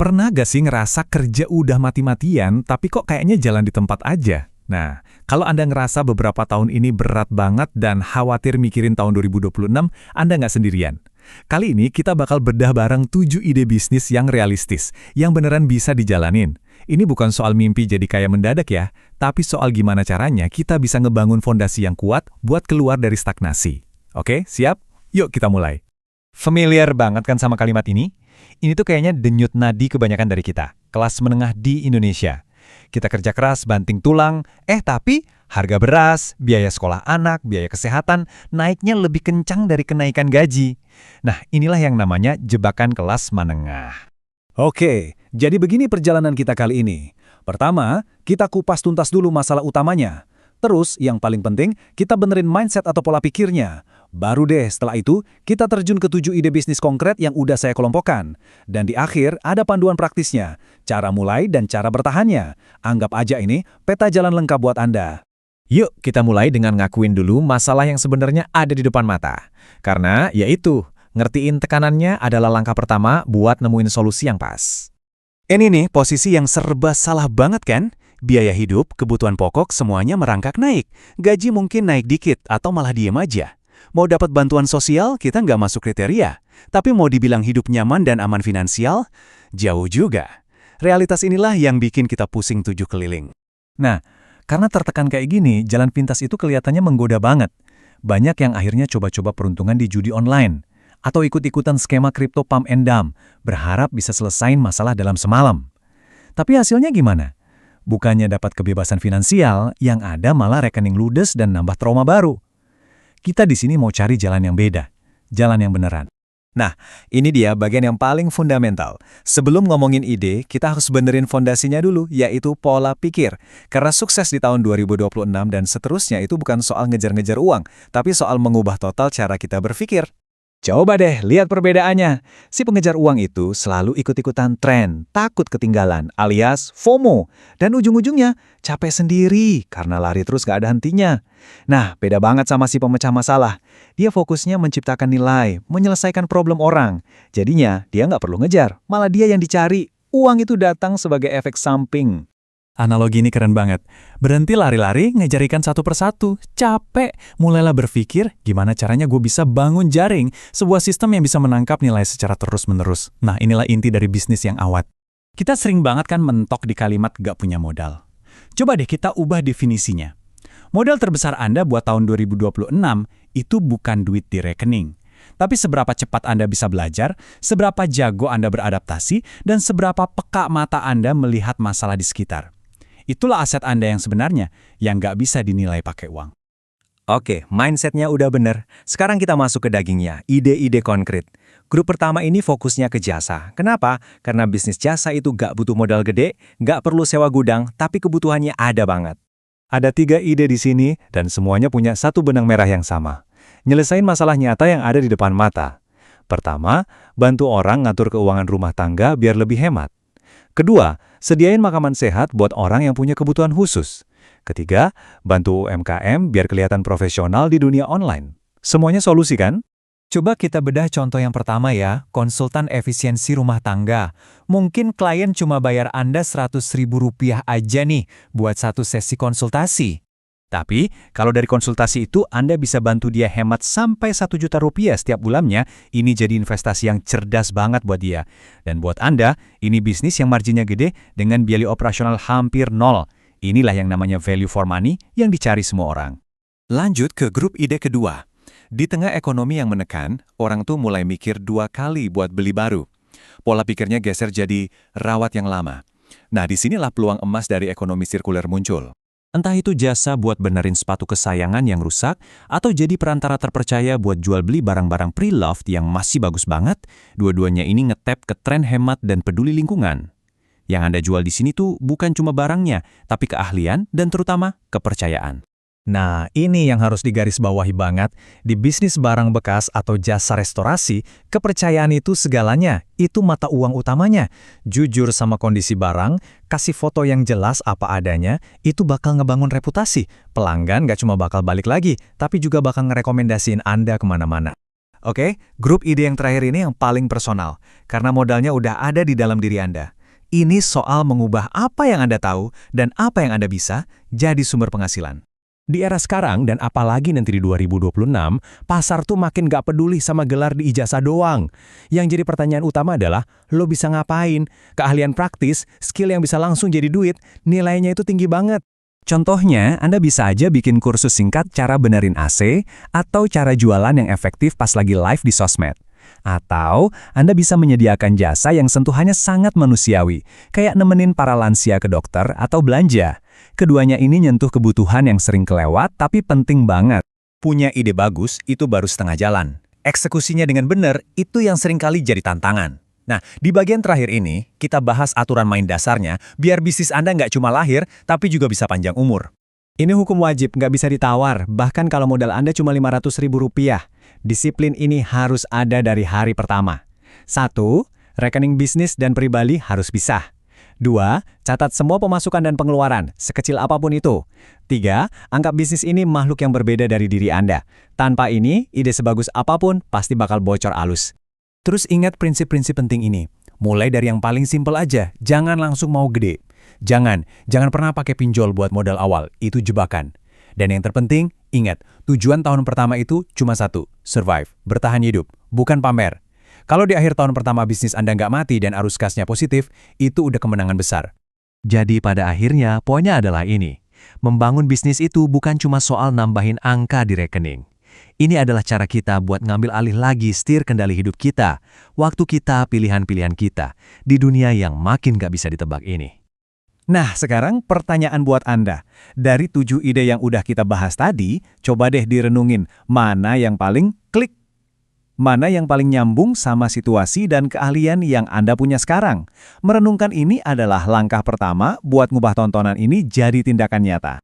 Pernah gak sih ngerasa kerja udah mati-matian, tapi kok kayaknya jalan di tempat aja? Nah, kalau Anda ngerasa beberapa tahun ini berat banget dan khawatir mikirin tahun 2026, Anda nggak sendirian. Kali ini kita bakal bedah bareng 7 ide bisnis yang realistis, yang beneran bisa dijalanin. Ini bukan soal mimpi jadi kaya mendadak ya, tapi soal gimana caranya kita bisa ngebangun fondasi yang kuat buat keluar dari stagnasi. Oke, siap? Yuk kita mulai. Familiar banget kan sama kalimat ini? Ini tuh kayaknya denyut nadi kebanyakan dari kita, kelas menengah di Indonesia. Kita kerja keras, banting tulang, tapi harga beras, biaya sekolah anak, biaya kesehatan, naiknya lebih kencang dari kenaikan gaji. Nah, inilah yang namanya jebakan kelas menengah. Oke, jadi begini perjalanan kita kali ini. Pertama, kita kupas tuntas dulu masalah utamanya. Terus, yang paling penting, kita benerin mindset atau pola pikirnya. Baru deh, setelah itu, kita terjun ke 7 ide bisnis konkret yang udah saya kelompokkan. Dan di akhir, ada panduan praktisnya, cara mulai dan cara bertahannya. Anggap aja ini peta jalan lengkap buat Anda. Yuk, kita mulai dengan ngakuin dulu masalah yang sebenarnya ada di depan mata. Karena, yaitu, ngertiin tekanannya adalah langkah pertama buat nemuin solusi yang pas. Ini nih, posisi yang serba salah banget kan? Biaya hidup, kebutuhan pokok, semuanya merangkak naik. Gaji mungkin naik dikit atau malah diem aja. Mau dapat bantuan sosial, kita nggak masuk kriteria. Tapi mau dibilang hidup nyaman dan aman finansial, jauh juga. Realitas inilah yang bikin kita pusing 7 keliling. Nah, karena tertekan kayak gini, jalan pintas itu kelihatannya menggoda banget. Banyak yang akhirnya coba-coba peruntungan di judi online. Atau ikut-ikutan skema kripto pump and dump, berharap bisa selesain masalah dalam semalam. Tapi hasilnya gimana? Bukannya dapat kebebasan finansial, yang ada malah rekening ludes dan nambah trauma baru. Kita di sini mau cari jalan yang beda, jalan yang beneran. Nah, ini dia bagian yang paling fundamental. Sebelum ngomongin ide, kita harus benerin fondasinya dulu, yaitu pola pikir. Karena sukses di tahun 2026 dan seterusnya itu bukan soal ngejar-ngejar uang, tapi soal mengubah total cara kita berpikir. Coba deh lihat perbedaannya. Si pengejar uang itu selalu ikut-ikutan tren, takut ketinggalan, alias FOMO. Dan ujung-ujungnya capek sendiri karena lari terus gak ada hentinya. Nah, beda banget sama si pemecah masalah. Dia fokusnya menciptakan nilai, menyelesaikan problem orang. Jadinya dia nggak perlu ngejar, malah dia yang dicari. Uang itu datang sebagai efek samping. Analogi ini keren banget. Berhenti lari-lari, ngejar ikan satu persatu. Capek. Mulailah berpikir, gimana caranya gue bisa bangun jaring, sebuah sistem yang bisa menangkap nilai secara terus-menerus. Nah, inilah inti dari bisnis yang awet. Kita sering banget kan mentok di kalimat gak punya modal. Coba deh kita ubah definisinya. Modal terbesar Anda buat tahun 2026 itu bukan duit di rekening. Tapi seberapa cepat Anda bisa belajar, seberapa jago Anda beradaptasi, dan seberapa peka mata Anda melihat masalah di sekitar. Itulah aset Anda yang sebenarnya, yang nggak bisa dinilai pakai uang. Oke, mindsetnya udah bener. Sekarang kita masuk ke dagingnya, ide-ide konkret. Grup pertama ini fokusnya ke jasa. Kenapa? Karena bisnis jasa itu nggak butuh modal gede, nggak perlu sewa gudang, tapi kebutuhannya ada banget. Ada 3 ide di sini, dan semuanya punya satu benang merah yang sama. Nyelesain masalah nyata yang ada di depan mata. Pertama, bantu orang ngatur keuangan rumah tangga biar lebih hemat. Kedua, sediain makanan sehat buat orang yang punya kebutuhan khusus. Ketiga, bantu UMKM biar kelihatan profesional di dunia online. Semuanya solusi kan? Coba kita bedah contoh yang pertama ya, konsultan efisiensi rumah tangga. Mungkin klien cuma bayar Anda Rp100.000 aja nih buat satu sesi konsultasi. Tapi, kalau dari konsultasi itu Anda bisa bantu dia hemat sampai Rp1 juta setiap bulannya, ini jadi investasi yang cerdas banget buat dia. Dan buat Anda, ini bisnis yang marginnya gede dengan biaya operasional hampir nol. Inilah yang namanya value for money yang dicari semua orang. Lanjut ke grup ide kedua. Di tengah ekonomi yang menekan, orang tuh mulai mikir 2 kali buat beli baru. Pola pikirnya geser jadi rawat yang lama. Nah, disinilah peluang emas dari ekonomi sirkuler muncul. Entah itu jasa buat benerin sepatu kesayangan yang rusak, atau jadi perantara terpercaya buat jual beli barang-barang pre-loved yang masih bagus banget, dua-duanya ini ngetap ke tren hemat dan peduli lingkungan. Yang Anda jual di sini tuh bukan cuma barangnya, tapi keahlian dan terutama kepercayaan. Nah, ini yang harus digarisbawahi banget. Di bisnis barang bekas atau jasa restorasi, kepercayaan itu segalanya. Itu mata uang utamanya. Jujur sama kondisi barang, kasih foto yang jelas apa adanya, itu bakal ngebangun reputasi. Pelanggan gak cuma bakal balik lagi, tapi juga bakal ngerekomendasiin Anda kemana-mana. Oke, grup ide yang terakhir ini yang paling personal, karena modalnya udah ada di dalam diri Anda. Ini soal mengubah apa yang Anda tahu dan apa yang Anda bisa jadi sumber penghasilan. Di era sekarang dan apalagi nanti di 2026, pasar tuh makin gak peduli sama gelar di ijazah doang. Yang jadi pertanyaan utama adalah, lo bisa ngapain? Keahlian praktis, skill yang bisa langsung jadi duit, nilainya itu tinggi banget. Contohnya, Anda bisa aja bikin kursus singkat cara benerin AC atau cara jualan yang efektif pas lagi live di sosmed. Atau, Anda bisa menyediakan jasa yang sentuhannya sangat manusiawi, kayak nemenin para lansia ke dokter atau belanja. Keduanya ini nyentuh kebutuhan yang sering kelewat tapi penting banget. Punya ide bagus itu baru setengah jalan. Eksekusinya dengan benar itu yang seringkali jadi tantangan. Nah, di bagian terakhir ini, kita bahas aturan main dasarnya biar bisnis Anda nggak cuma lahir, tapi juga bisa panjang umur. Ini hukum wajib, nggak bisa ditawar, bahkan kalau modal Anda cuma Rp500.000. Disiplin ini harus ada dari hari pertama. 1. Rekening bisnis dan pribadi harus pisah. 2. Catat semua pemasukan dan pengeluaran, sekecil apapun itu. 3. Anggap bisnis ini makhluk yang berbeda dari diri Anda. Tanpa ini, ide sebagus apapun pasti bakal bocor alus. Terus ingat prinsip-prinsip penting ini. Mulai dari yang paling simpel aja, jangan langsung mau gede. Jangan pernah pakai pinjol buat modal awal, itu jebakan. Dan yang terpenting, ingat, tujuan tahun pertama itu cuma satu, survive, bertahan hidup, bukan pamer. Kalau di akhir tahun pertama bisnis Anda nggak mati dan arus kasnya positif, itu udah kemenangan besar. Jadi pada akhirnya, poinnya adalah ini. Membangun bisnis itu bukan cuma soal nambahin angka di rekening. Ini adalah cara kita buat ngambil alih lagi setir kendali hidup kita, waktu kita, pilihan-pilihan kita, di dunia yang makin gak bisa ditebak ini. Nah, sekarang pertanyaan buat Anda. Dari 7 ide yang udah kita bahas tadi, coba deh direnungin mana yang paling klik. Mana yang paling nyambung sama situasi dan keahlian yang Anda punya sekarang. Merenungkan ini adalah langkah pertama buat ngubah tontonan ini jadi tindakan nyata.